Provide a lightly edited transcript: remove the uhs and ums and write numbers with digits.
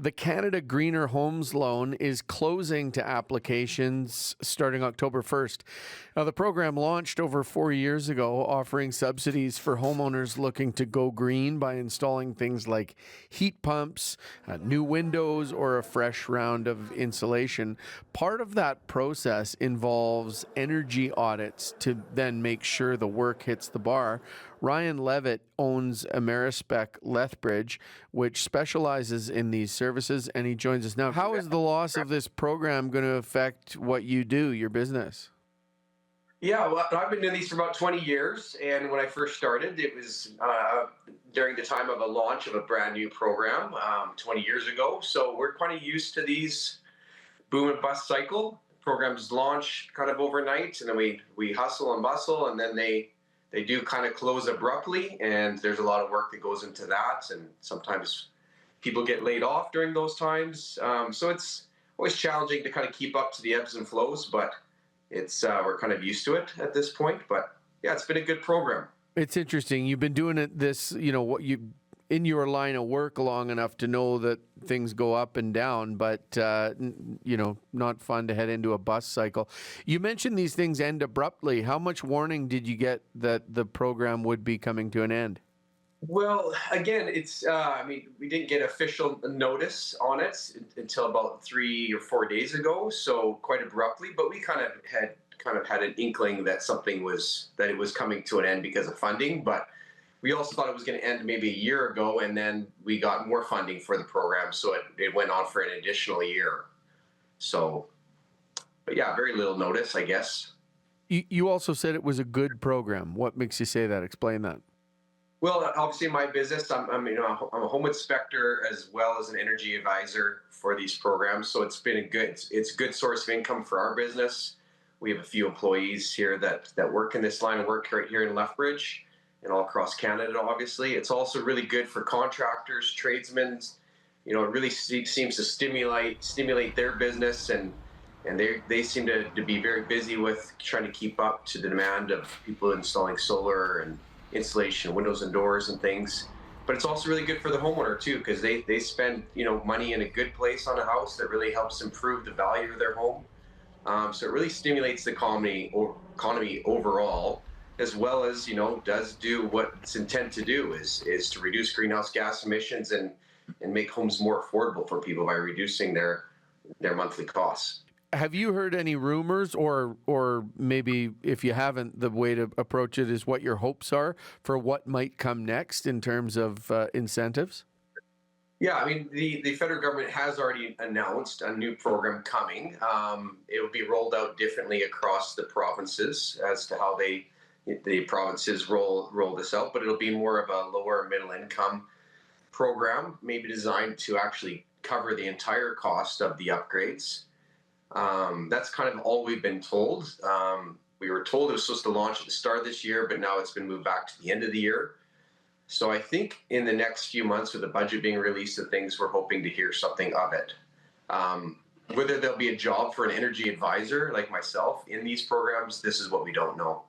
The Canada Greener Homes Loan is closing to applications starting October 1st. Now, the program launched over 4 years ago, offering subsidies for homeowners looking to go green by installing things like heat pumps, new windows, or a fresh round of insulation. Part of that process involves energy audits to then make sure the work hits the bar. Ryan Leavitt owns AmeriSpec Lethbridge, which specializes in these services, and he joins us now. How is the loss of this program going to affect what you do, your business? Yeah, well, I've been doing these for about 20 years. And when I first started, it was during the time of a launch of a brand new program 20 years ago. So we're kind of used to these boom and bust cycle. Programs launch kind of overnight, and then we hustle and bustle, and then they do kind of close abruptly. And there's a lot of work that goes into that. And sometimes people get laid off during those times. So it's always challenging to kind of keep up to the ebbs and flows, but it's we're kind of used to it at this point. But yeah, it's been a good program. It's interesting. You've been doing it what you in your line of work long enough to know that things go up and down, but not fun to head into a bust cycle. You mentioned these things end abruptly. How much warning did you get that the program would be coming to an end? Well, again, it's we didn't get official notice on it until about 3 or 4 days ago, so quite abruptly. But we kind of had an inkling that it was coming to an end because of funding. But we also thought it was going to end maybe a year ago, and then we got more funding for the program, so it went on for an additional year. So, but yeah, very little notice, I guess. You also said it was a good program. What makes you say that? Explain that. Well, obviously, in my business, I'm a home inspector as well as an energy advisor for these programs. So it's been a good source of income for our business. We have a few employees here that work in this line of work right here in Lethbridge and all across Canada. Obviously, it's also really good for contractors, tradesmen. It really seems to stimulate their business, and they seem to be very busy with trying to keep up to the demand of people installing solar and insulation, windows and doors and things. But it's also really good for the homeowner too, because they spend money in a good place on a house that really helps improve the value of their home. So it really stimulates the economy overall, as well as does do what it's intended to do, is to reduce greenhouse gas emissions and make homes more affordable for people by reducing their monthly costs. Have you heard any rumors, or maybe if you haven't, the way to approach it is what your hopes are for what might come next in terms of incentives? Yeah, the federal government has already announced a new program coming. It will be rolled out differently across the provinces as to how the provinces roll this out, but it'll be more of a lower middle income program, maybe designed to actually cover the entire cost of the upgrades. That's kind of all we've been told. We were told it was supposed to launch at the start of this year, but now it's been moved back to the end of the year. So I think in the next few months, with the budget being released and things, we're hoping to hear something of it. Whether there'll be a job for an energy advisor like myself in these programs, this is what we don't know.